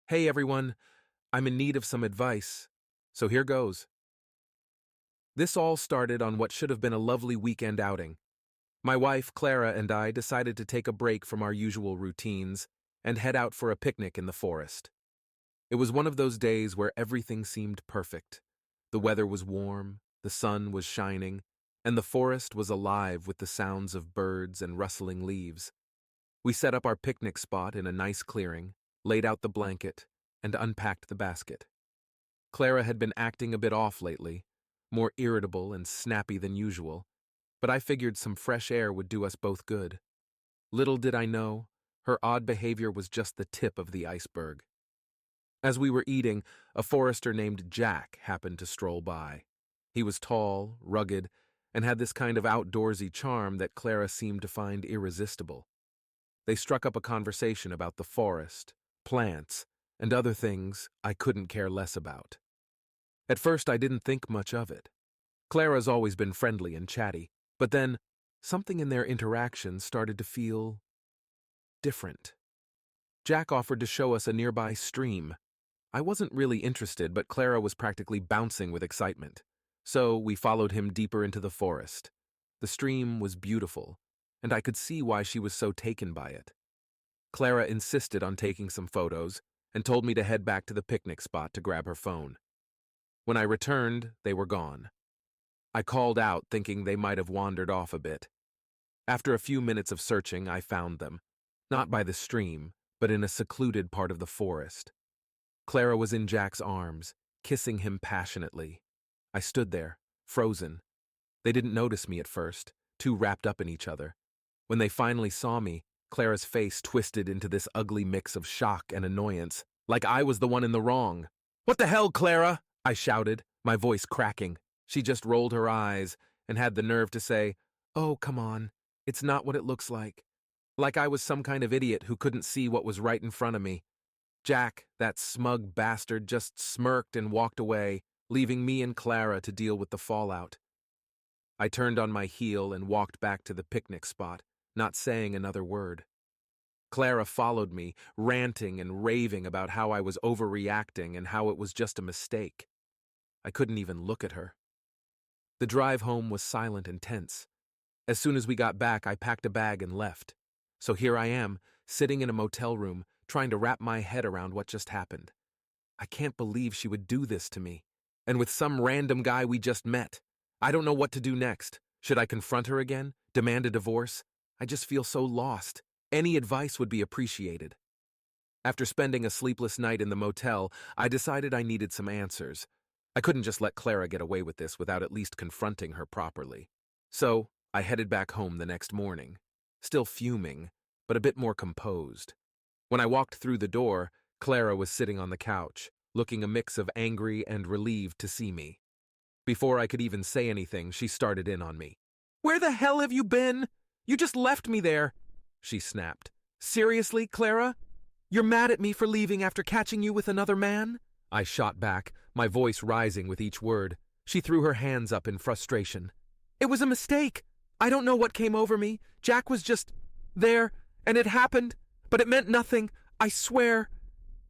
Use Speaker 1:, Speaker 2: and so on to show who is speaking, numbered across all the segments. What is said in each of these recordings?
Speaker 1: Hey everyone, I'm in need of some advice. So here goes. This all started on what should have been a lovely weekend outing. My wife, Clara, and I decided to take a break from our usual routines and head out for a picnic in the forest. It was one of those days where everything seemed perfect. The weather was warm, the sun was shining, and the forest was alive with the sounds of birds and rustling leaves. We set up our picnic spot in a nice clearing, laid out the blanket, and unpacked the basket. Clara had been acting a bit off lately, more irritable and snappy than usual, but I figured some fresh air would do us both good. Little did I know, her odd behavior was just the tip of the iceberg. As we were eating, a forester named Jack happened to stroll by. He was tall, rugged, and had this kind of outdoorsy charm that Clara seemed to find irresistible. They struck up a conversation about the forest, plants, and other things I couldn't care less about. At first, I didn't think much of it. Clara's always been friendly and chatty, but then something in their interaction started to feel different. Jack offered to show us a nearby stream. I wasn't really interested, but Clara was practically bouncing with excitement. So we followed him deeper into the forest. The stream was beautiful, and I could see why she was so taken by it. Clara insisted on taking some photos and told me to head back to the picnic spot to grab her phone. When I returned, they were gone. I called out, thinking they might have wandered off a bit. After a few minutes of searching, I found them, not by the stream, but in a secluded part of the forest. Clara was in Jack's arms, kissing him passionately. I stood there, frozen. They didn't notice me at first, too wrapped up in each other. When they finally saw me, Clara's face twisted into this ugly mix of shock and annoyance, like I was the one in the wrong. "What the hell, Clara?" I shouted, my voice cracking. She just rolled her eyes and had the nerve to say, "Oh, come on, it's not what it looks like." Like I was some kind of idiot who couldn't see what was right in front of me. Jack, that smug bastard, just smirked and walked away, leaving me and Clara to deal with the fallout. I turned on my heel and walked back to the picnic spot, not saying another word. Clara followed me, ranting and raving about how I was overreacting and how it was just a mistake. I couldn't even look at her. The drive home was silent and tense. As soon as we got back, I packed a bag and left. So here I am, sitting in a motel room, trying to wrap my head around what just happened. I can't believe she would do this to me. And with some random guy we just met. I don't know what to do next. Should I confront her again? Demand a divorce? I just feel so lost. Any advice would be appreciated. After spending a sleepless night in the motel, I decided I needed some answers. I couldn't just let Clara get away with this without at least confronting her properly. So, I headed back home the next morning, still fuming, but a bit more composed. When I walked through the door, Clara was sitting on the couch, looking a mix of angry and relieved to see me. Before I could even say anything, she started in on me. "Where the hell have you been? You just left me there," she snapped. "Seriously, Clara? You're mad at me for leaving after catching you with another man?" I shot back, my voice rising with each word. She threw her hands up in frustration. "It was a mistake. I don't know what came over me. Jack was just there, and it happened, but it meant nothing, I swear."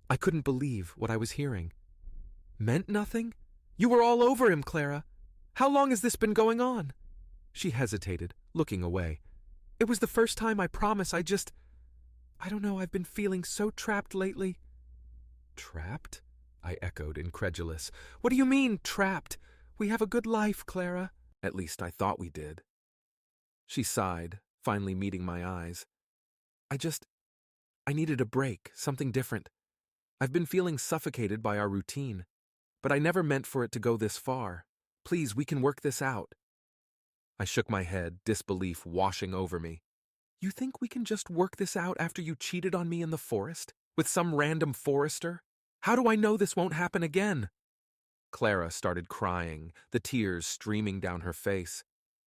Speaker 1: I couldn't believe what I was hearing. "Meant nothing? You were all over him, Clara. How long has this been going on?" She hesitated, looking away. "It was the first time, I promise. I don't know, I've been feeling so trapped lately." "Trapped?" I echoed, incredulous. "What do you mean, trapped? We have a good life, Clara. At least I thought we did." She sighed, finally meeting my eyes. I needed a break, something different. I've been feeling suffocated by our routine, but I never meant for it to go this far. Please, we can work this out." I shook my head, disbelief washing over me. "You think we can just work this out after you cheated on me in the forest? With some random forester? How do I know this won't happen again?" Clara started crying, the tears streaming down her face.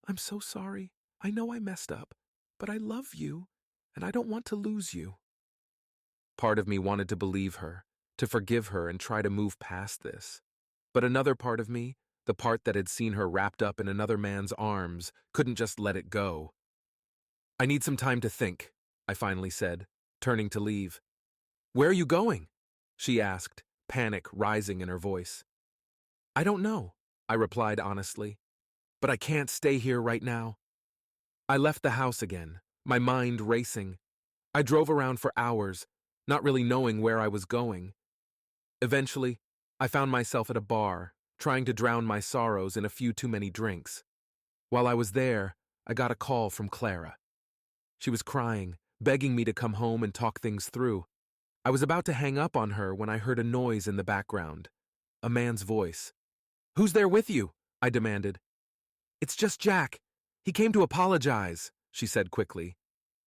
Speaker 1: "I'm so sorry. I know I messed up, but I love you, and I don't want to lose you." Part of me wanted to believe her, to forgive her and try to move past this. But another part of me, the part that had seen her wrapped up in another man's arms, couldn't just let it go. "I need some time to think," I finally said, turning to leave. "Where are you going?" she asked, panic rising in her voice. I don't know, I replied honestly, but I can't stay here right now. I left the house again, my mind racing. I drove around for hours, not really knowing where I was going. Eventually, I found myself at a bar, trying to drown my sorrows in a few too many drinks. While I was there, I got a call from Clara. She was crying, begging me to come home and talk things through. I was about to hang up on her when I heard a noise in the background. A man's voice. Who's there with you? I demanded. It's just Jack. He came to apologize, she said quickly,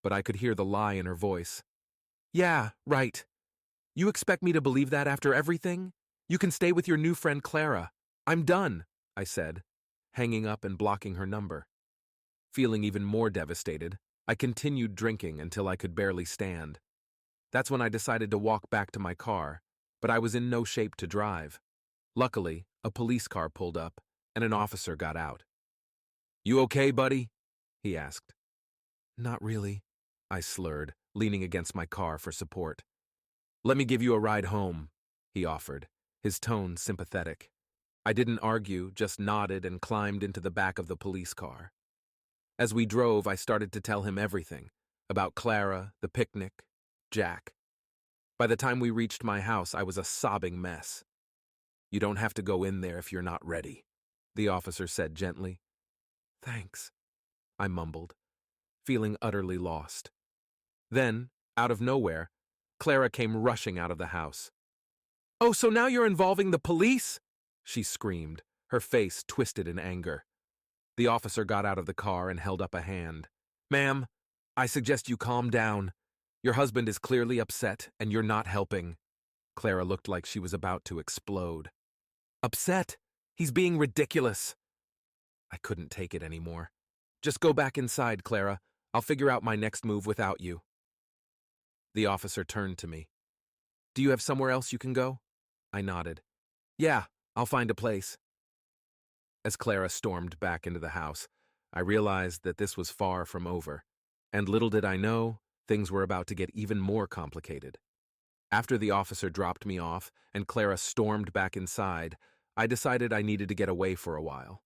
Speaker 1: but I could hear the lie in her voice. Yeah, right. You expect me to believe that after everything? You can stay with your new friend Clara. I'm done, I said, hanging up and blocking her number. Feeling even more devastated, I continued drinking until I could barely stand. That's when I decided to walk back to my car, but I was in no shape to drive. Luckily, a police car pulled up, and an officer got out. You okay, buddy? He asked. Not really, I slurred, leaning against my car for support. Let me give you a ride home, he offered, his tone sympathetic. I didn't argue, just nodded and climbed into the back of the police car. As we drove, I started to tell him everything, about Clara, the picnic, Jack. By the time we reached my house, I was a sobbing mess. You don't have to go in there if you're not ready, the officer said gently. Thanks, I mumbled, feeling utterly lost. Then, out of nowhere, Clara came rushing out of the house. Oh, so now you're involving the police? She screamed, her face twisted in anger. The officer got out of the car and held up a hand. Ma'am, I suggest you calm down. Your husband is clearly upset, and you're not helping. Clara looked like she was about to explode. Upset? He's being ridiculous. I couldn't take it anymore. Just go back inside, Clara. I'll figure out my next move without you. The officer turned to me. Do you have somewhere else you can go? I nodded. Yeah, I'll find a place. As Clara stormed back into the house, I realized that this was far from over, and little did I know, things were about to get even more complicated. After the officer dropped me off and Clara stormed back inside, I decided I needed to get away for a while.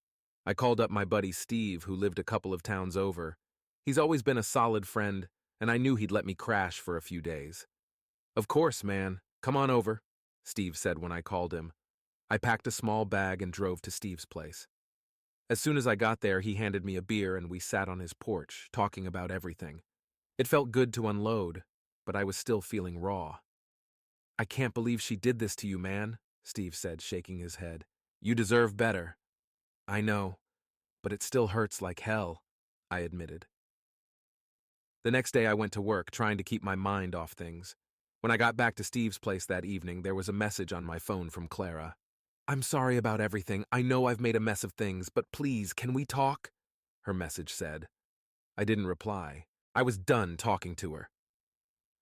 Speaker 1: I called up my buddy Steve, who lived a couple of towns over. He's always been a solid friend, and I knew he'd let me crash for a few days. Of course, man. Come on over, Steve said when I called him. I packed a small bag and drove to Steve's place. As soon as I got there, he handed me a beer and we sat on his porch, talking about everything. It felt good to unload, but I was still feeling raw. I can't believe she did this to you, man, Steve said, shaking his head. You deserve better. I know, but it still hurts like hell, I admitted. The next day I went to work, trying to keep my mind off things. When I got back to Steve's place that evening, there was a message on my phone from Clara. I'm sorry about everything. I know I've made a mess of things, but please, can we talk? Her message said. I didn't reply. I was done talking to her.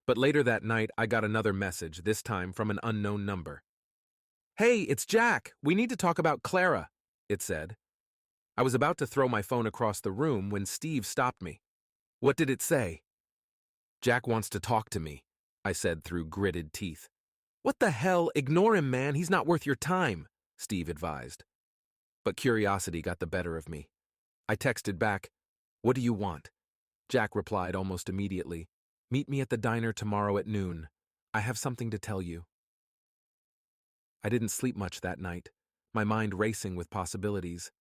Speaker 1: But later that night, I got another message, this time from an unknown number. Hey, it's Jack. We need to talk about Clara, it said. I was about to throw my phone across the room when Steve stopped me. What did it say? Jack wants to talk to me, I said through gritted teeth. What the hell? Ignore him, man. He's not worth your time, Steve advised. But curiosity got the better of me. I texted back, What do you want? Jack replied almost immediately, Meet me at the diner tomorrow at noon. I have something to tell you. I didn't sleep much that night, my mind racing with possibilities.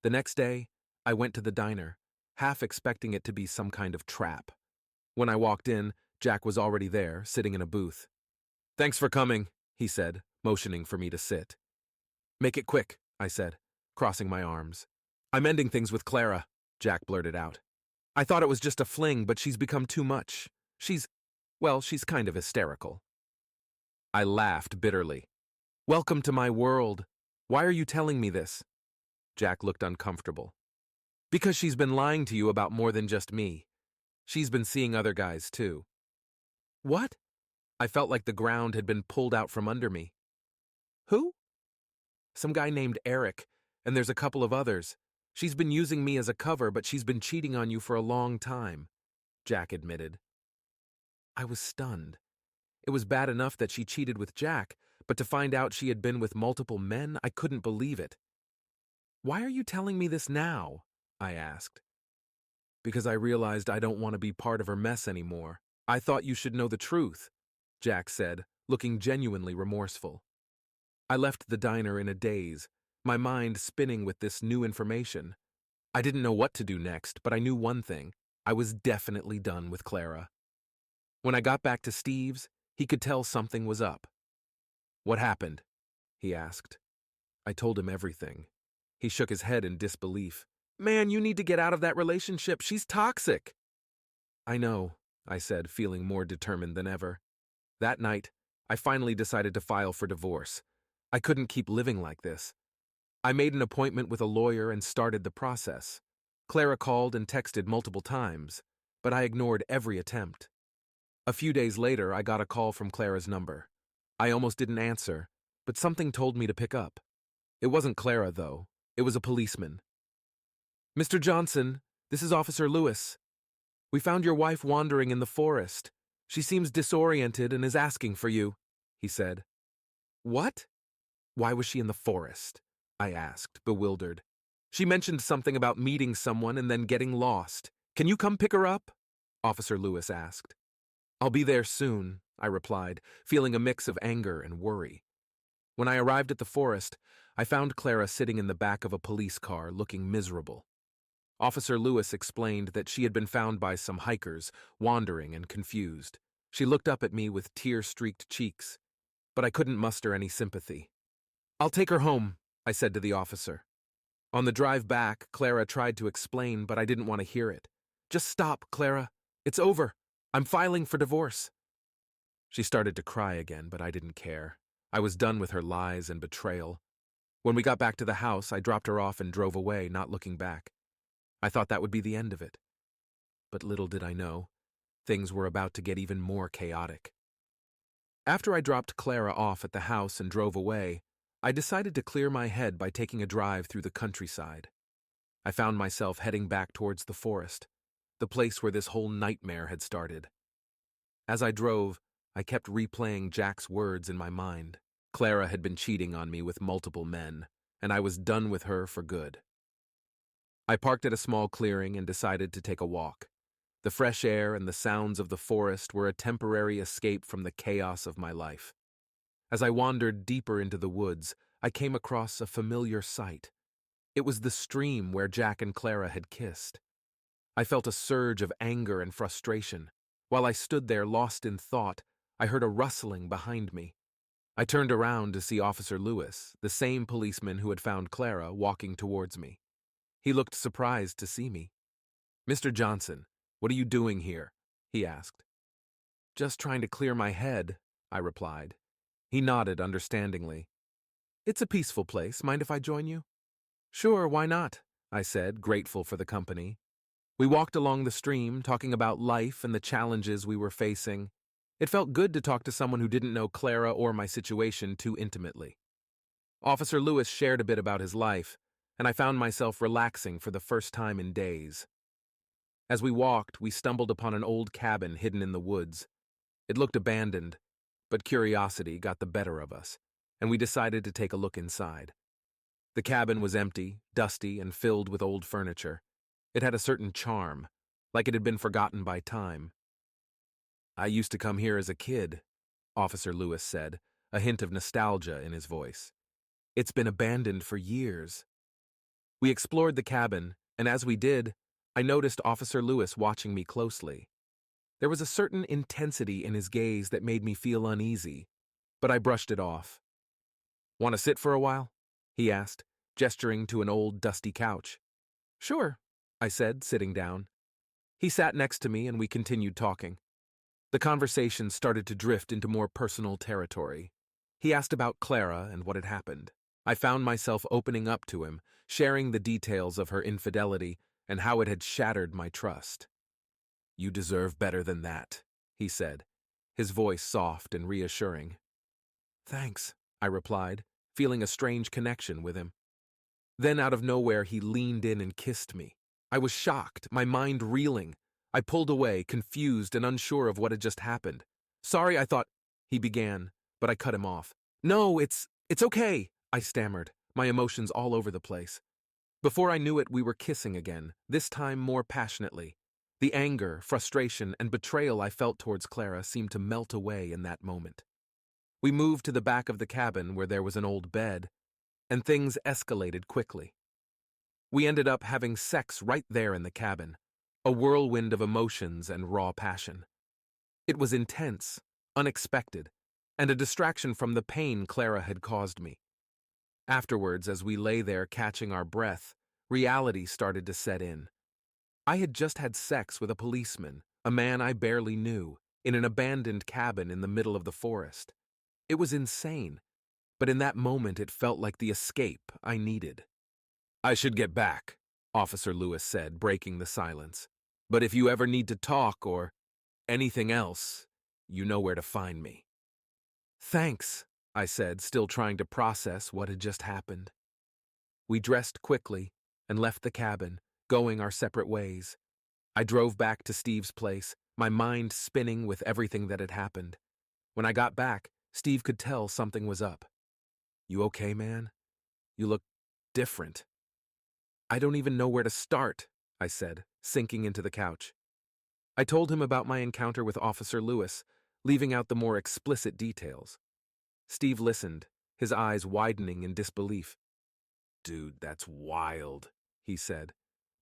Speaker 1: The next day, I went to the diner, half expecting it to be some kind of trap. When I walked in, Jack was already there, sitting in a booth. Thanks for coming, he said, motioning for me to sit. Make it quick, I said, crossing my arms. I'm ending things with Clara, Jack blurted out. I thought it was just a fling, but she's become too much. She's kind of hysterical. I laughed bitterly. Welcome to my world. Why are you telling me this? Jack looked uncomfortable. Because she's been lying to you about more than just me. She's been seeing other guys, too. What? I felt like the ground had been pulled out from under me. Who? Some guy named Eric, and there's a couple of others. She's been using me as a cover, but she's been cheating on you for a long time, Jack admitted. I was stunned. It was bad enough that she cheated with Jack, but to find out she had been with multiple men, I couldn't believe it. "Why are you telling me this now?" I asked. "Because I realized I don't want to be part of her mess anymore. I thought you should know the truth," Jack said, looking genuinely remorseful. I left the diner in a daze, my mind spinning with this new information. I didn't know what to do next, but I knew one thing. I was definitely done with Clara. When I got back to Steve's, he could tell something was up. "What happened?" he asked. I told him everything. He shook his head in disbelief. "Man, you need to get out of that relationship. She's toxic." "I know," I said, feeling more determined than ever. That night, I finally decided to file for divorce. I couldn't keep living like this. I made an appointment with a lawyer and started the process. Clara called and texted multiple times, but I ignored every attempt. A few days later, I got a call from Clara's number. I almost didn't answer, but something told me to pick up. It wasn't Clara, though. It was a policeman. "Mr. Johnson, this is Officer Lewis. We found your wife wandering in the forest. She seems disoriented and is asking for you," he said. "What? Why was she in the forest?" I asked, bewildered. "She mentioned something about meeting someone and then getting lost. Can you come pick her up?" Officer Lewis asked. "I'll be there soon," I replied, feeling a mix of anger and worry. When I arrived at the forest, I found Clara sitting in the back of a police car, looking miserable. Officer Lewis explained that she had been found by some hikers, wandering and confused. She looked up at me with tear-streaked cheeks, but I couldn't muster any sympathy. "I'll take her home," I said to the officer. On the drive back, Clara tried to explain, but I didn't want to hear it. "Just stop, Clara. It's over. I'm filing for divorce." She started to cry again, but I didn't care. I was done with her lies and betrayal. When we got back to the house, I dropped her off and drove away, not looking back. I thought that would be the end of it. But little did I know, things were about to get even more chaotic. After I dropped Clara off at the house and drove away, I decided to clear my head by taking a drive through the countryside. I found myself heading back towards the forest, the place where this whole nightmare had started. As I drove, I kept replaying Jack's words in my mind. Clara had been cheating on me with multiple men, and I was done with her for good. I parked at a small clearing and decided to take a walk. The fresh air and the sounds of the forest were a temporary escape from the chaos of my life. As I wandered deeper into the woods, I came across a familiar sight. It was the stream where Jack and Clara had kissed. I felt a surge of anger and frustration. While I stood there lost in thought, I heard a rustling behind me. I turned around to see Officer Lewis, the same policeman who had found Clara, walking towards me. He looked surprised to see me. "Mr. Johnson, what are you doing here?" he asked. "Just trying to clear my head," I replied. He nodded understandingly. "It's a peaceful place. Mind if I join you?" "Sure, why not?" I said, grateful for the company. We walked along the stream, talking about life and the challenges we were facing. It felt good to talk to someone who didn't know Clara or my situation too intimately. Officer Lewis shared a bit about his life, and I found myself relaxing for the first time in days. As we walked, we stumbled upon an old cabin hidden in the woods. It looked abandoned, but curiosity got the better of us, and we decided to take a look inside. The cabin was empty, dusty, and filled with old furniture. It had a certain charm, like it had been forgotten by time. "I used to come here as a kid," Officer Lewis said, a hint of nostalgia in his voice. "It's been abandoned for years." We explored the cabin, and as we did, I noticed Officer Lewis watching me closely. There was a certain intensity in his gaze that made me feel uneasy, but I brushed it off. "Want to sit for a while?" he asked, gesturing to an old, dusty couch. "Sure," I said, sitting down. He sat next to me and we continued talking. The conversation started to drift into more personal territory. He asked about Clara and what had happened. I found myself opening up to him, sharing the details of her infidelity and how it had shattered my trust. "You deserve better than that," he said, his voice soft and reassuring. "Thanks," I replied, feeling a strange connection with him. Then out of nowhere he leaned in and kissed me. I was shocked, my mind reeling. I pulled away, confused and unsure of what had just happened. "Sorry, I thought—" he began, but I cut him off. No, it's okay, I stammered, my emotions all over the place. Before I knew it, we were kissing again, this time more passionately. The anger, frustration, and betrayal I felt towards Clara seemed to melt away in that moment. We moved to the back of the cabin where there was an old bed, and things escalated quickly. We ended up having sex right there in the cabin, a whirlwind of emotions and raw passion. It was intense, unexpected, and a distraction from the pain Clara had caused me. Afterwards, as we lay there catching our breath, reality started to set in. I had just had sex with a policeman, a man I barely knew, in an abandoned cabin in the middle of the forest. It was insane, but in that moment it felt like the escape I needed. I should get back, Officer Lewis said, breaking the silence. But if you ever need to talk or anything else, you know where to find me. Thanks, I said, still trying to process what had just happened. We dressed quickly and left the cabin, going our separate ways. I drove back to Steve's place, my mind spinning with everything that had happened. When I got back, Steve could tell something was up. You okay, man? You look different. I don't even know where to start, I said, sinking into the couch. I told him about my encounter with Officer Lewis, leaving out the more explicit details. Steve listened, his eyes widening in disbelief. Dude, that's wild, he said.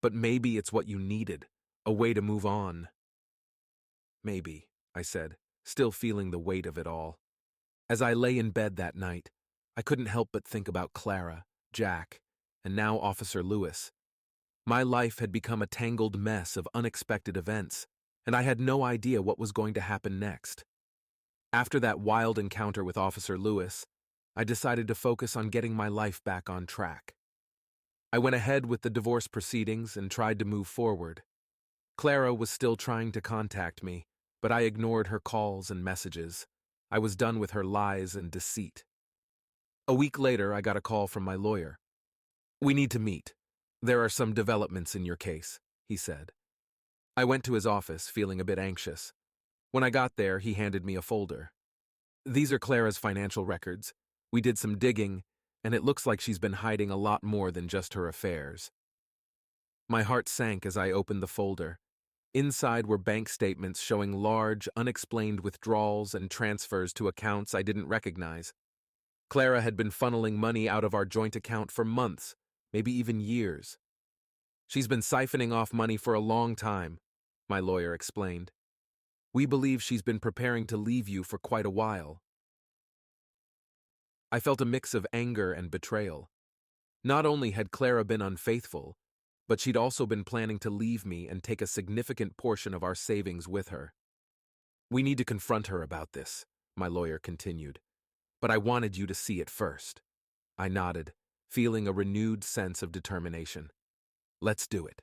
Speaker 1: But maybe it's what you needed, a way to move on. Maybe, I said, still feeling the weight of it all. As I lay in bed that night, I couldn't help but think about Clara, Jack, and now Officer Lewis. My life had become a tangled mess of unexpected events, and I had no idea what was going to happen next. After that wild encounter with Officer Lewis, I decided to focus on getting my life back on track. I went ahead with the divorce proceedings and tried to move forward. Clara was still trying to contact me, but I ignored her calls and messages. I was done with her lies and deceit. A week later, I got a call from my lawyer. We need to meet. There are some developments in your case, he said. I went to his office, feeling a bit anxious. When I got there, he handed me a folder. These are Clara's financial records. We did some digging, and it looks like she's been hiding a lot more than just her affairs. My heart sank as I opened the folder. Inside were bank statements showing large, unexplained withdrawals and transfers to accounts I didn't recognize. Clara had been funneling money out of our joint account for months, maybe even years. She's been siphoning off money for a long time, my lawyer explained. We believe she's been preparing to leave you for quite a while. I felt a mix of anger and betrayal. Not only had Clara been unfaithful, but she'd also been planning to leave me and take a significant portion of our savings with her. We need to confront her about this, my lawyer continued. But I wanted you to see it first. I nodded, feeling a renewed sense of determination. Let's do it.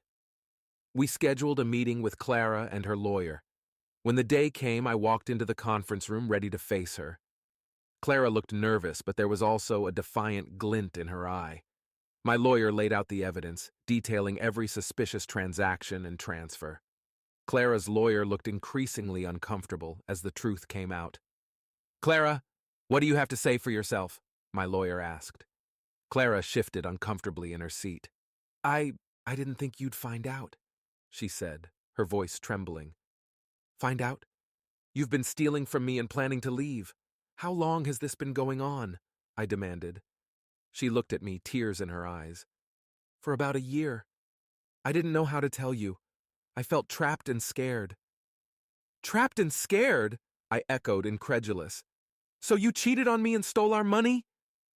Speaker 1: We scheduled a meeting with Clara and her lawyer. When the day came, I walked into the conference room ready to face her. Clara looked nervous, but there was also a defiant glint in her eye. My lawyer laid out the evidence, detailing every suspicious transaction and transfer. Clara's lawyer looked increasingly uncomfortable as the truth came out. Clara, what do you have to say for yourself? My lawyer asked. Clara shifted uncomfortably in her seat. I didn't think you'd find out, she said, her voice trembling. Find out? You've been stealing from me and planning to leave. How long has this been going on? I demanded. She looked at me, tears in her eyes. For about a year. I didn't know how to tell you. I felt trapped and scared. Trapped and scared? I echoed, incredulous. So you cheated on me and stole our money?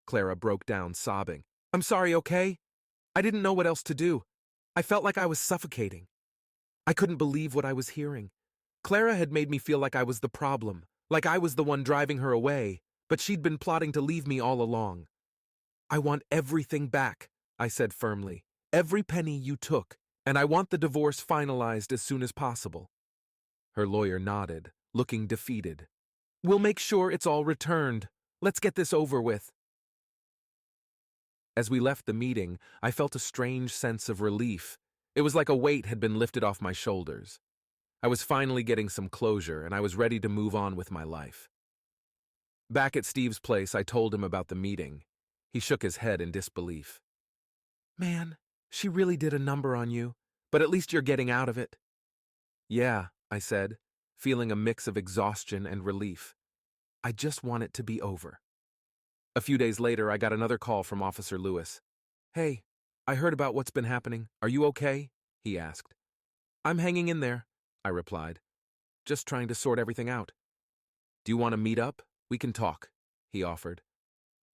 Speaker 1: Clara broke down, sobbing. I'm sorry, okay? I didn't know what else to do. I felt like I was suffocating. I couldn't believe what I was hearing. Clara had made me feel like I was the problem, like I was the one driving her away, but she'd been plotting to leave me all along. I want everything back, I said firmly. Every penny you took, and I want the divorce finalized as soon as possible. Her lawyer nodded, looking defeated. We'll make sure it's all returned. Let's get this over with. As we left the meeting, I felt a strange sense of relief. It was like a weight had been lifted off my shoulders. I was finally getting some closure, and I was ready to move on with my life. Back at Steve's place, I told him about the meeting. He shook his head in disbelief. Man, she really did a number on you, but at least you're getting out of it. Yeah, I said, feeling a mix of exhaustion and relief. I just want it to be over. A few days later, I got another call from Officer Lewis. Hey, I heard about what's been happening. Are you okay? He asked. I'm hanging in there, I replied. Just trying to sort everything out. Do you want to meet up? We can talk, he offered.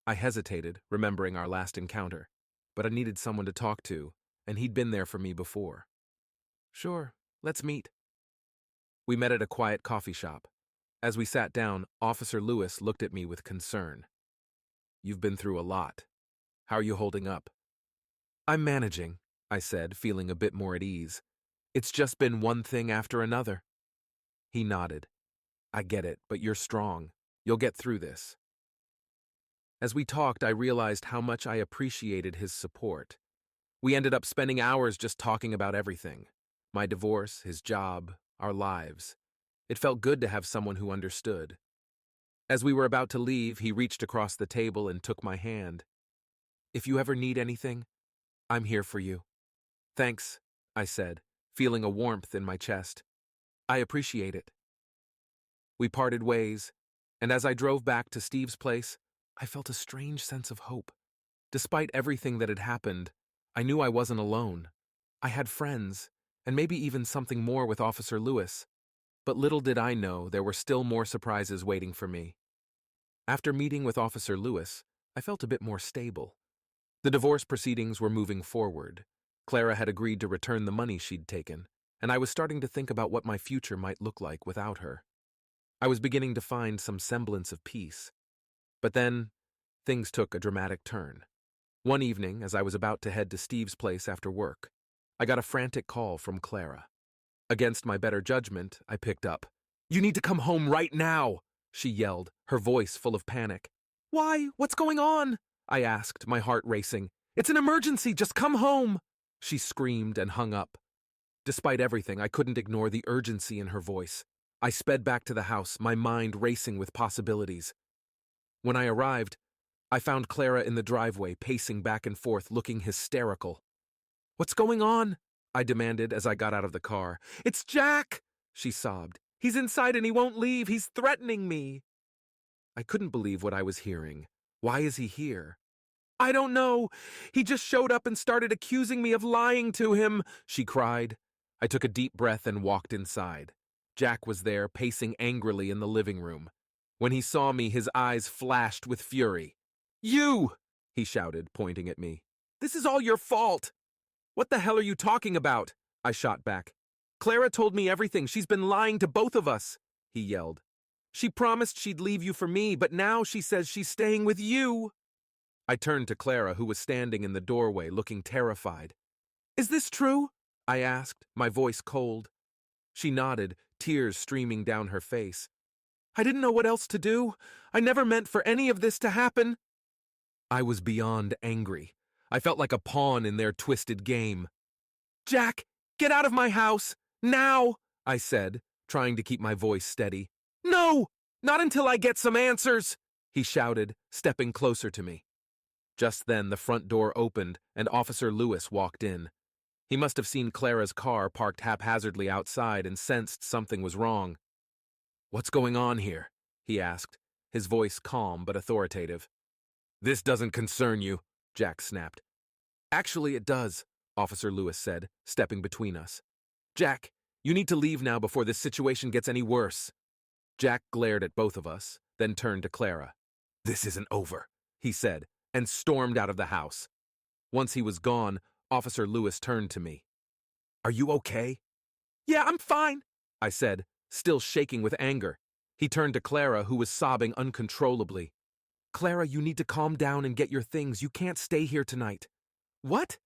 Speaker 1: I hesitated, remembering our last encounter, but I needed someone to talk to, and he'd been there for me before. Sure, let's meet. We met at a quiet coffee shop. As we sat down, Officer Lewis looked at me with concern. You've been through a lot. How are you holding up? I'm managing, I said, feeling a bit more at ease. It's just been one thing after another. He nodded. I get it, but you're strong. You'll get through this. As we talked, I realized how much I appreciated his support. We ended up spending hours just talking about everything. My divorce, his job, our lives. It felt good to have someone who understood. As we were about to leave, he reached across the table and took my hand. If you ever need anything, I'm here for you. Thanks, I said, feeling a warmth in my chest. I appreciate it. We parted ways, and as I drove back to Steve's place, I felt a strange sense of hope. Despite everything that had happened, I knew I wasn't alone. I had friends, and maybe even something more with Officer Lewis. But little did I know there were still more surprises waiting for me. After meeting with Officer Lewis, I felt a bit more stable. The divorce proceedings were moving forward. Clara had agreed to return the money she'd taken, and I was starting to think about what my future might look like without her. I was beginning to find some semblance of peace. But then, things took a dramatic turn. One evening, as I was about to head to Steve's place after work, I got a frantic call from Clara. Against my better judgment, I picked up. You need to come home right now, she yelled, her voice full of panic. Why? What's going on? I asked, my heart racing. It's an emergency, just come home, she screamed and hung up. Despite everything, I couldn't ignore the urgency in her voice. I sped back to the house, my mind racing with possibilities. When I arrived, I found Clara in the driveway, pacing back and forth, looking hysterical. What's going on? I demanded as I got out of the car. It's Jack, she sobbed. He's inside and he won't leave. He's threatening me. I couldn't believe what I was hearing. Why is he here? I don't know. He just showed up and started accusing me of lying to him, she cried. I took a deep breath and walked inside. Jack was there, pacing angrily in the living room. When he saw me, his eyes flashed with fury. You! He shouted, pointing at me. This is all your fault! What the hell are you talking about? I shot back. Clara told me everything. She's been lying to both of us, he yelled. She promised she'd leave you for me, but now she says she's staying with you. I turned to Clara, who was standing in the doorway, looking terrified. Is this true? I asked, my voice cold. She nodded, tears streaming down her face. I didn't know what else to do. I never meant for any of this to happen. I was beyond angry. I felt like a pawn in their twisted game. Jack, get out of my house, now, I said, trying to keep my voice steady. No, not until I get some answers, he shouted, stepping closer to me. Just then, the front door opened and Officer Lewis walked in. He must have seen Clara's car parked haphazardly outside and sensed something was wrong. What's going on here? He asked, his voice calm but authoritative. This doesn't concern you, Jack snapped. Actually, it does, Officer Lewis said, stepping between us. Jack, you need to leave now before this situation gets any worse. Jack glared at both of us, then turned to Clara. This isn't over, he said, and stormed out of the house. Once he was gone, Officer Lewis turned to me. Are you okay? Yeah, I'm fine, I said, still shaking with anger. He turned to Clara, who was sobbing uncontrollably. Clara, you need to calm down and get your things. You can't stay here tonight. What?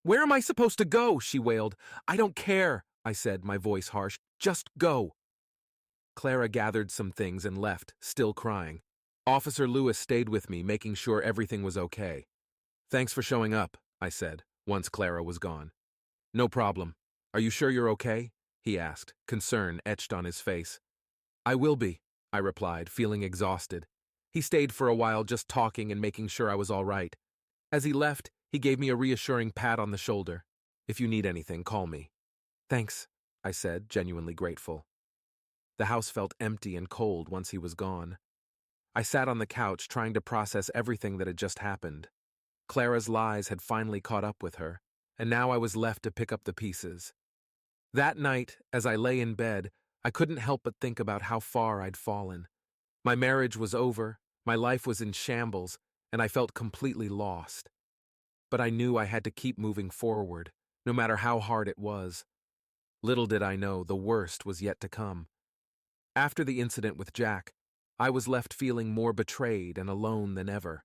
Speaker 1: Where am I supposed to go? She wailed. I don't care, I said, my voice harsh. Just go. Clara gathered some things and left, still crying. Officer Lewis stayed with me, making sure everything was okay. Thanks for showing up, I said, once Clara was gone. No problem. Are you sure you're okay? He asked, concern etched on his face. I will be, I replied, feeling exhausted. He stayed for a while just talking and making sure I was all right. As he left, he gave me a reassuring pat on the shoulder. "If you need anything, call me." "Thanks," I said, genuinely grateful. The house felt empty and cold once he was gone. I sat on the couch trying to process everything that had just happened. Clara's lies had finally caught up with her, and now I was left to pick up the pieces. That night, as I lay in bed, I couldn't help but think about how far I'd fallen. My marriage was over, my life was in shambles, and I felt completely lost. But I knew I had to keep moving forward, no matter how hard it was. Little did I know the worst was yet to come. After the incident with Jack, I was left feeling more betrayed and alone than ever.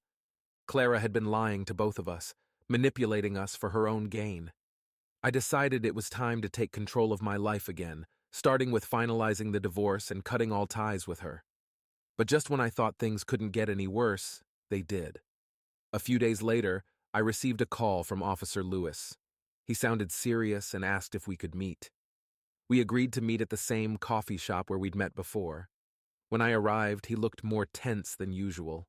Speaker 1: Clara had been lying to both of us, manipulating us for her own gain. I decided it was time to take control of my life again, starting with finalizing the divorce and cutting all ties with her. But just when I thought things couldn't get any worse, they did. A few days later, I received a call from Officer Lewis. He sounded serious and asked if we could meet. We agreed to meet at the same coffee shop where we'd met before. When I arrived, he looked more tense than usual.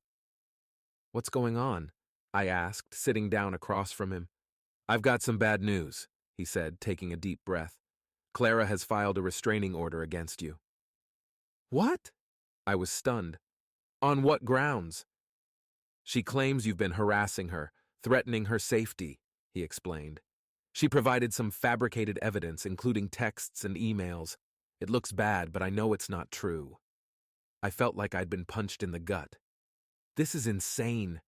Speaker 1: "What's going on?" I asked, sitting down across from him. "I've got some bad news," he said, taking a deep breath. "Clara has filed a restraining order against you." "What?" I was stunned. "On what grounds?" "She claims you've been harassing her, threatening her safety," he explained. "She provided some fabricated evidence, including texts and emails. It looks bad, but I know it's not true." I felt like I'd been punched in the gut. This is insane.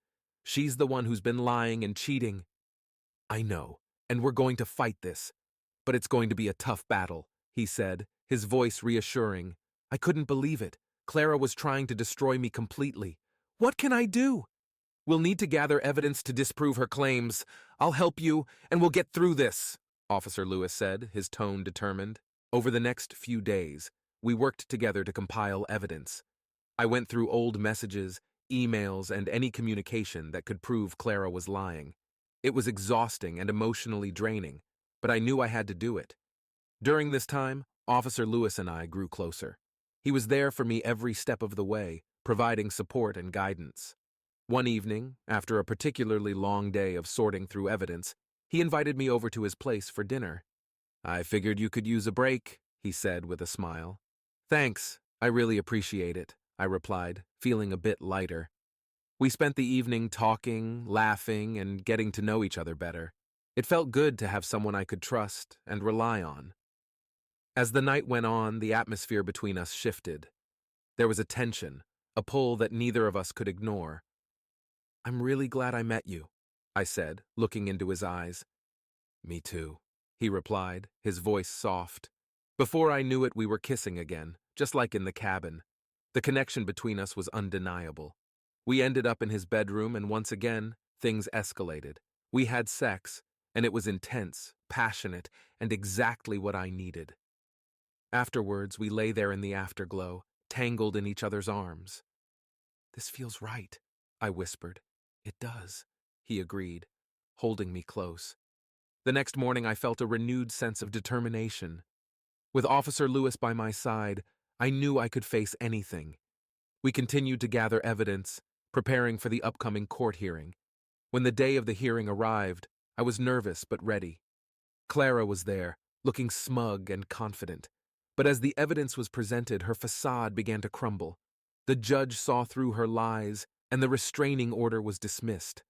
Speaker 1: She's the one who's been lying and cheating. "I know, and we're going to fight this. But it's going to be a tough battle," he said, his voice reassuring. I couldn't believe it. Clara was trying to destroy me completely. "What can I do?" "We'll need to gather evidence to disprove her claims. I'll help you, and we'll get through this," Officer Lewis said, his tone determined. Over the next few days, we worked together to compile evidence. I went through old messages, emails, and any communication that could prove Clara was lying. It was exhausting and emotionally draining, but I knew I had to do it. During this time, Officer Lewis and I grew closer. He was there for me every step of the way, providing support and guidance. One evening, after a particularly long day of sorting through evidence, he invited me over to his place for dinner. "I figured you could use a break," he said with a smile. "Thanks, I really appreciate it," I replied, feeling a bit lighter. We spent the evening talking, laughing, and getting to know each other better. It felt good to have someone I could trust and rely on. As the night went on, the atmosphere between us shifted. There was a tension, a pull that neither of us could ignore. "I'm really glad I met you," I said, looking into his eyes. "Me too," he replied, his voice soft. Before I knew it, we were kissing again, just like in the cabin. The connection between us was undeniable. We ended up in his bedroom, and once again, things escalated. We had sex, and it was intense, passionate, and exactly what I needed. Afterwards, we lay there in the afterglow, tangled in each other's arms. "This feels right," I whispered. "It does," he agreed, holding me close. The next morning I felt a renewed sense of determination. With Officer Lewis by my side, I knew I could face anything. We continued to gather evidence, preparing for the upcoming court hearing. When the day of the hearing arrived, I was nervous but ready. Clara was there, looking smug and confident. But as the evidence was presented, her facade began to crumble. The judge saw through her lies, and the restraining order was dismissed.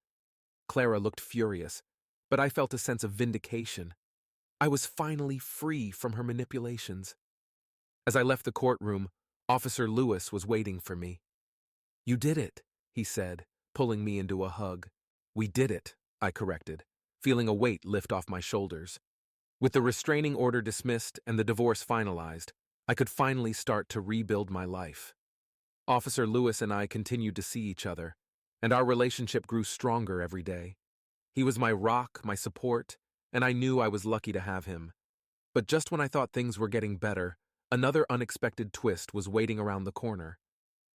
Speaker 1: Clara looked furious, but I felt a sense of vindication. I was finally free from her manipulations. As I left the courtroom, Officer Lewis was waiting for me. "You did it," he said, pulling me into a hug. "We did it," I corrected, feeling a weight lift off my shoulders. With the restraining order dismissed and the divorce finalized, I could finally start to rebuild my life. Officer Lewis and I continued to see each other, and our relationship grew stronger every day. He was my rock, my support, and I knew I was lucky to have him. But just when I thought things were getting better, another unexpected twist was waiting around the corner.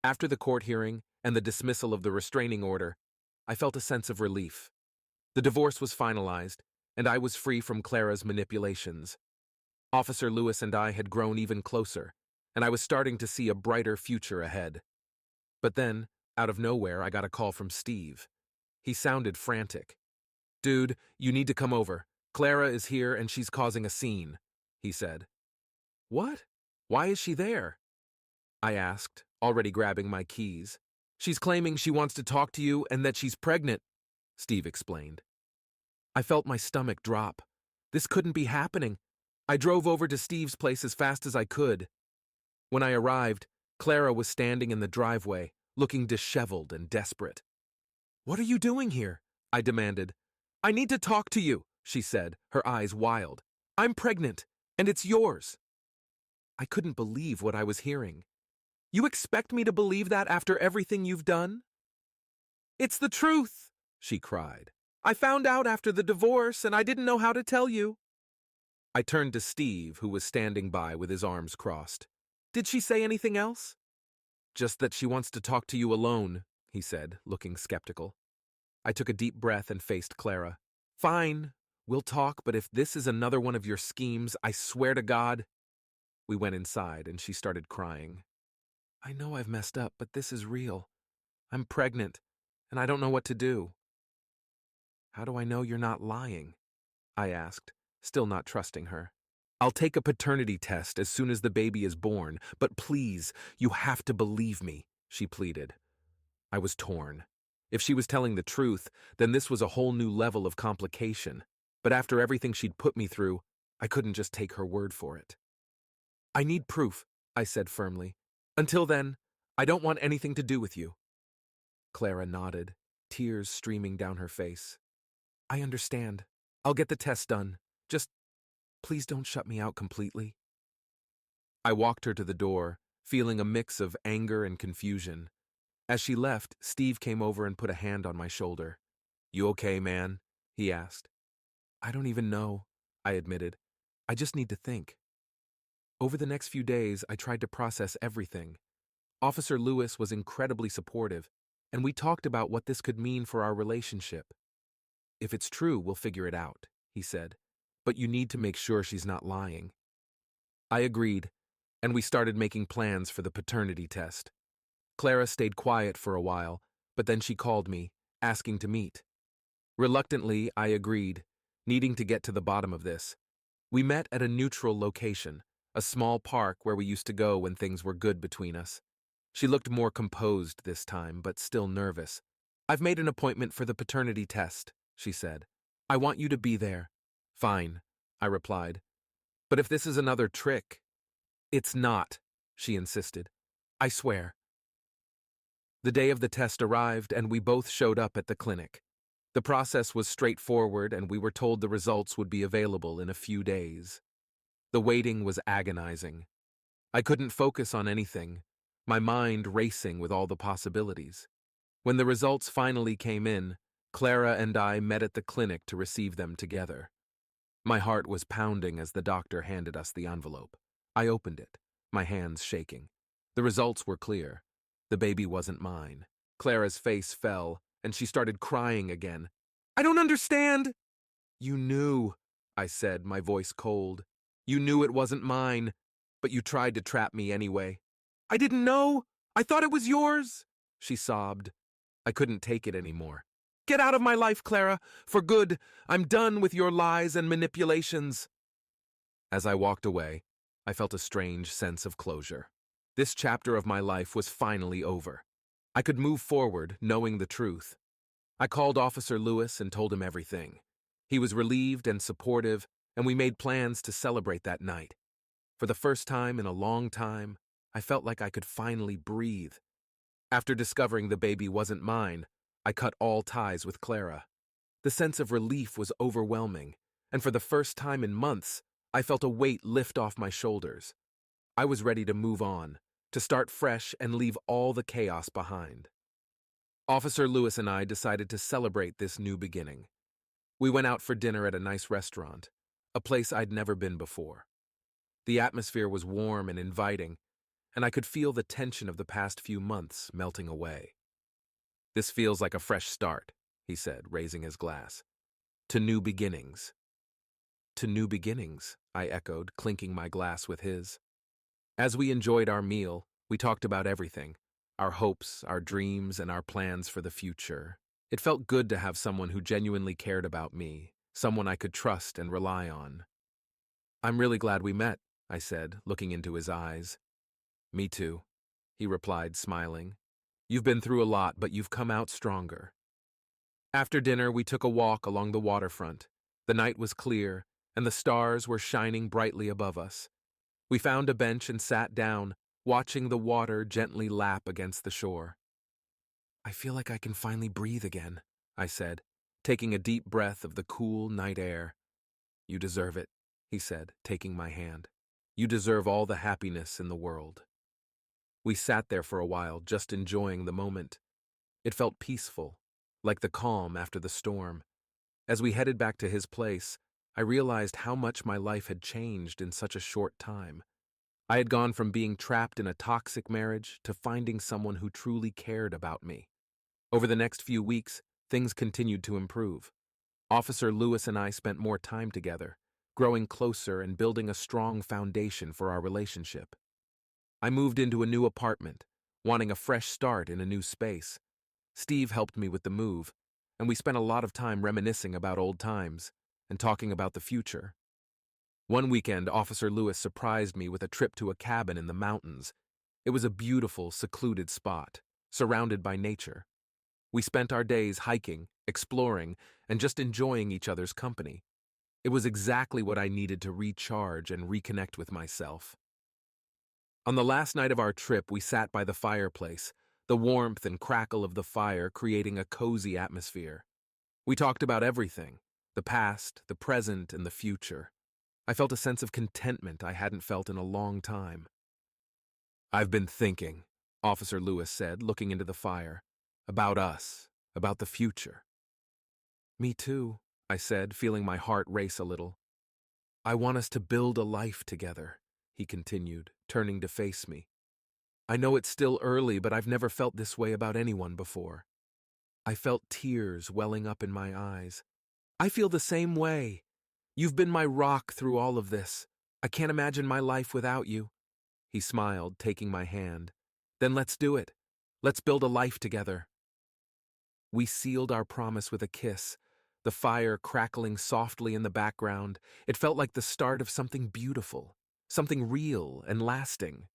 Speaker 1: After the court hearing and the dismissal of the restraining order, I felt a sense of relief. The divorce was finalized, and I was free from Clara's manipulations. Officer Lewis and I had grown even closer, and I was starting to see a brighter future ahead. But then, Out of nowhere, I got a call from Steve. He sounded frantic. "Dude, you need to come over. Clara is here and she's causing a scene," he said. "What? Why is she there?" I asked, already grabbing my keys. "She's claiming she wants to talk to you and that she's pregnant," Steve explained. I felt my stomach drop. This couldn't be happening. I drove over to Steve's place as fast as I could. When I arrived, Clara was standing in the driveway, looking disheveled and desperate. "What are you doing here?" I demanded. "I need to talk to you," she said, her eyes wild. "I'm pregnant, and it's yours." I couldn't believe what I was hearing. "You expect me to believe that after everything you've done?" "It's the truth," she cried. "I found out after the divorce, and I didn't know how to tell you." I turned to Steve, who was standing by with his arms crossed. "Did she say anything else?" "Just that she wants to talk to you alone," he said, looking skeptical. I took a deep breath and faced Clara. "Fine, we'll talk, but if this is another one of your schemes, I swear to God—" We went inside, and she started crying. "I know I've messed up, but this is real. I'm pregnant, and I don't know what to do." "How do I know you're not lying?" I asked, still not trusting her. "I'll take a paternity test as soon as the baby is born, but please, you have to believe me," she pleaded. I was torn. If she was telling the truth, then this was a whole new level of complication. But after everything she'd put me through, I couldn't just take her word for it. "I need proof," I said firmly. "Until then, I don't want anything to do with you." Clara nodded, tears streaming down her face. "I understand. I'll get the test done. Just please don't shut me out completely." I walked her to the door, feeling a mix of anger and confusion. As she left, Steve came over and put a hand on my shoulder. "You okay, man?" he asked. "I don't even know," I admitted. "I just need to think." Over the next few days, I tried to process everything. Officer Lewis was incredibly supportive, and we talked about what this could mean for our relationship. "If it's true, we'll figure it out," he said. "But you need to make sure she's not lying." I agreed, and we started making plans for the paternity test. Clara stayed quiet for a while, but then she called me, asking to meet. Reluctantly, I agreed, needing to get to the bottom of this. We met at a neutral location, a small park where we used to go when things were good between us. She looked more composed this time, but still nervous. "I've made an appointment for the paternity test," she said. "I want you to be there." "Fine," I replied. "But if this is another trick—" "It's not," she insisted. "I swear." The day of the test arrived, and we both showed up at the clinic. The process was straightforward, and we were told the results would be available in a few days. The waiting was agonizing. I couldn't focus on anything, my mind racing with all the possibilities. When the results finally came in, Clara and I met at the clinic to receive them together. My heart was pounding as the doctor handed us the envelope. I opened it, my hands shaking. The results were clear. The baby wasn't mine. Clara's face fell, and she started crying again. "I don't understand!" "You knew," I said, my voice cold. "You knew it wasn't mine, but you tried to trap me anyway." "I didn't know! I thought it was yours!" she sobbed. I couldn't take it anymore. "Get out of my life, Clara! For good! I'm done with your lies and manipulations!" As I walked away, I felt a strange sense of closure. This chapter of my life was finally over. I could move forward, knowing the truth. I called Officer Lewis and told him everything. He was relieved and supportive, and we made plans to celebrate that night. For the first time in a long time, I felt like I could finally breathe. After discovering the baby wasn't mine, I cut all ties with Clara. The sense of relief was overwhelming, and for the first time in months, I felt a weight lift off my shoulders. I was ready to move on, to start fresh and leave all the chaos behind. Officer Lewis and I decided to celebrate this new beginning. We went out for dinner at a nice restaurant, a place I'd never been before. The atmosphere was warm and inviting, and I could feel the tension of the past few months melting away. "This feels like a fresh start," he said, raising his glass. "To new beginnings." "To new beginnings," I echoed, clinking my glass with his. As we enjoyed our meal, we talked about everything: our hopes, our dreams, and our plans for the future. It felt good to have someone who genuinely cared about me, someone I could trust and rely on. "I'm really glad we met," I said, looking into his eyes. "Me too," he replied, smiling. "You've been through a lot, but you've come out stronger." After dinner, we took a walk along the waterfront. The night was clear, and the stars were shining brightly above us. We found a bench and sat down, watching the water gently lap against the shore. "I feel like I can finally breathe again," I said, taking a deep breath of the cool night air. "You deserve it," he said, taking my hand. "You deserve all the happiness in the world." We sat there for a while, just enjoying the moment. It felt peaceful, like the calm after the storm. As we headed back to his place, I realized how much my life had changed in such a short time. I had gone from being trapped in a toxic marriage to finding someone who truly cared about me. Over the next few weeks, things continued to improve. Officer Lewis and I spent more time together, growing closer and building a strong foundation for our relationship. I moved into a new apartment, wanting a fresh start in a new space. Steve helped me with the move, and we spent a lot of time reminiscing about old times and talking about the future. One weekend, Officer Lewis surprised me with a trip to a cabin in the mountains. It was a beautiful, secluded spot, surrounded by nature. We spent our days hiking, exploring, and just enjoying each other's company. It was exactly what I needed to recharge and reconnect with myself. On the last night of our trip, we sat by the fireplace, the warmth and crackle of the fire creating a cozy atmosphere. We talked about everything, the past, the present, and the future. I felt a sense of contentment I hadn't felt in a long time. "I've been thinking," Officer Lewis said, looking into the fire, "about us, about the future." "Me too," I said, feeling my heart race a little. "I want us to build a life together," he continued, turning to face me. "I know it's still early, but I've never felt this way about anyone before." I felt tears welling up in my eyes. "I feel the same way. You've been my rock through all of this. I can't imagine my life without you." He smiled, taking my hand. "Then let's do it. Let's build a life together." We sealed our promise with a kiss, the fire crackling softly in the background. It felt like the start of something beautiful, something real and lasting.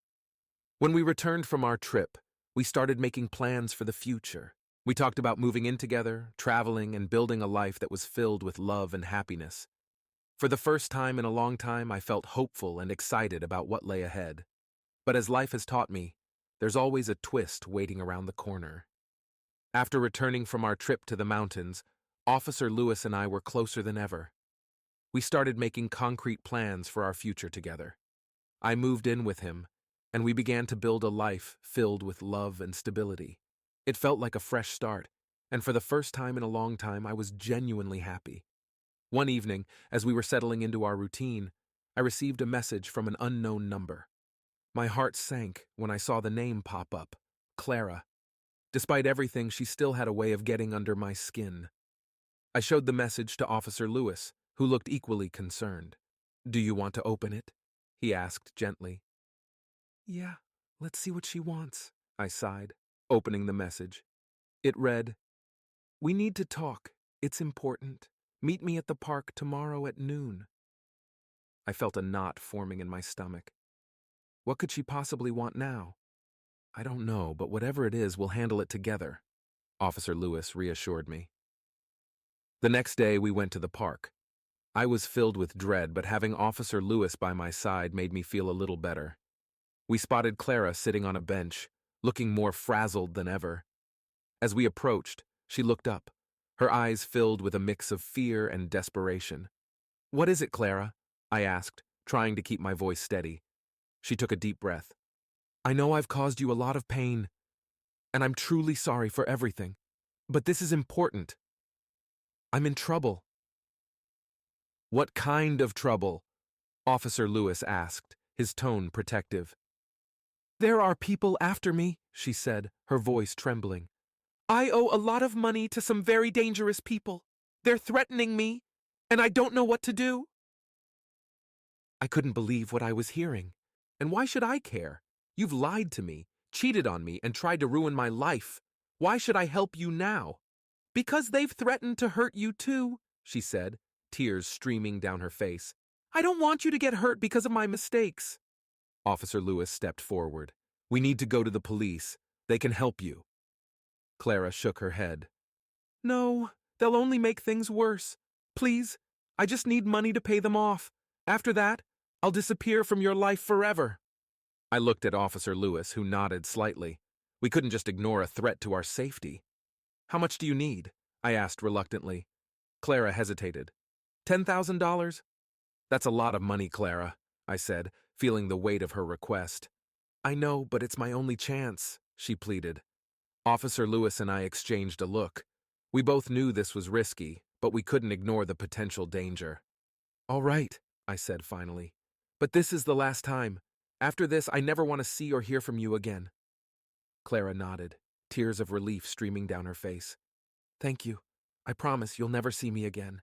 Speaker 1: When we returned from our trip, we started making plans for the future. We talked about moving in together, traveling, and building a life that was filled with love and happiness. For the first time in a long time, I felt hopeful and excited about what lay ahead. But as life has taught me, there's always a twist waiting around the corner. After returning from our trip to the mountains, Officer Lewis and I were closer than ever. We started making concrete plans for our future together. I moved in with him, and we began to build a life filled with love and stability. It felt like a fresh start, and for the first time in a long time, I was genuinely happy. One evening, as we were settling into our routine, I received a message from an unknown number. My heart sank when I saw the name pop up, Clara. Despite everything, she still had a way of getting under my skin. I showed the message to Officer Lewis, who looked equally concerned. "Do you want to open it?" he asked gently. "Yeah, let's see what she wants," I sighed, opening the message. It read, "We need to talk. It's important. Meet me at the park tomorrow at noon." I felt a knot forming in my stomach. What could she possibly want now? "I don't know, but whatever it is, we'll handle it together," Officer Lewis reassured me. The next day, we went to the park. I was filled with dread, but having Officer Lewis by my side made me feel a little better. We spotted Clara sitting on a bench, looking more frazzled than ever. As we approached, she looked up, her eyes filled with a mix of fear and desperation. "What is it, Clara?" I asked, trying to keep my voice steady. She took a deep breath. "I know I've caused you a lot of pain, and I'm truly sorry for everything. But this is important. I'm in trouble." "What kind of trouble?" Officer Lewis asked, his tone protective. "There are people after me," she said, her voice trembling. "I owe a lot of money to some very dangerous people. They're threatening me, and I don't know what to do." I couldn't believe what I was hearing. And why should I care? You've lied to me, cheated on me and tried to ruin my life. Why should I help you now? Because they've threatened to hurt you too, she said, tears streaming down her face. I don't want you to get hurt because of my mistakes. Officer Lewis stepped forward. We need to go to the police. They can help you. Clara shook her head. No, they'll only make things worse. Please, I just need money to pay them off. After that, I'll disappear from your life forever. I looked at Officer Lewis, who nodded slightly. We couldn't just ignore a threat to our safety. How much do you need? I asked reluctantly. Clara hesitated. $10,000? That's a lot of money, Clara, I said, feeling the weight of her request. I know, but it's my only chance, she pleaded. Officer Lewis and I exchanged a look. We both knew this was risky, but we couldn't ignore the potential danger. All right, I said finally. But this is the last time. After this, I never want to see or hear from you again. Clara nodded, tears of relief streaming down her face. Thank you. I promise you'll never see me again.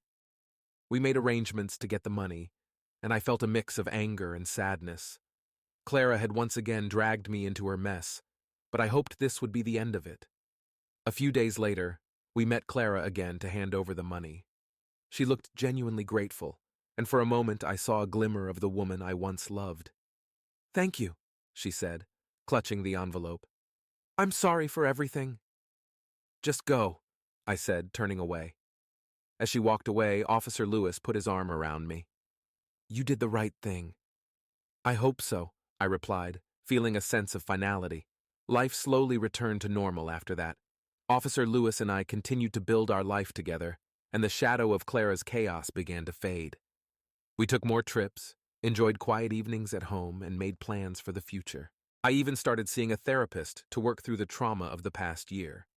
Speaker 1: We made arrangements to get the money, and I felt a mix of anger and sadness. Clara had once again dragged me into her mess, but I hoped this would be the end of it. A few days later, we met Clara again to hand over the money. She looked genuinely grateful, and for a moment I saw a glimmer of the woman I once loved. Thank you, she said, clutching the envelope. I'm sorry for everything. Just go, I said, turning away. As she walked away, Officer Lewis put his arm around me. You did the right thing. I hope so, I replied, feeling a sense of finality. Life slowly returned to normal after that. Officer Lewis and I continued to build our life together, and the shadow of Clara's chaos began to fade. We took more trips, enjoyed quiet evenings at home, and made plans for the future. I even started seeing a therapist to work through the trauma of the past year.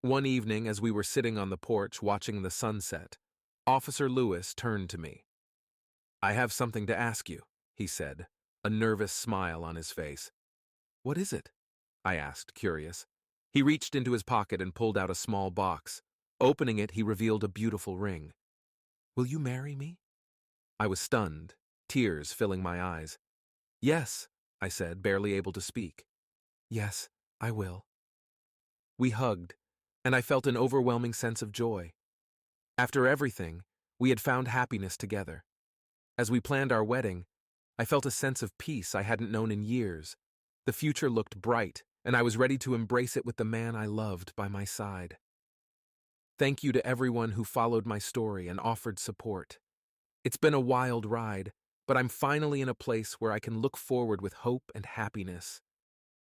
Speaker 1: One evening, as we were sitting on the porch watching the sunset, Officer Lewis turned to me. I have something to ask you, he said, a nervous smile on his face. What is it? I asked, curious. He reached into his pocket and pulled out a small box. Opening it, he revealed a beautiful ring. Will you marry me? I was stunned, tears filling my eyes. Yes, I said, barely able to speak. Yes, I will. We hugged, and I felt an overwhelming sense of joy. After everything, we had found happiness together. As we planned our wedding, I felt a sense of peace I hadn't known in years. The future looked bright, and I was ready to embrace it with the man I loved by my side. Thank you to everyone who followed my story and offered support. It's been a wild ride, but I'm finally in a place where I can look forward with hope and happiness.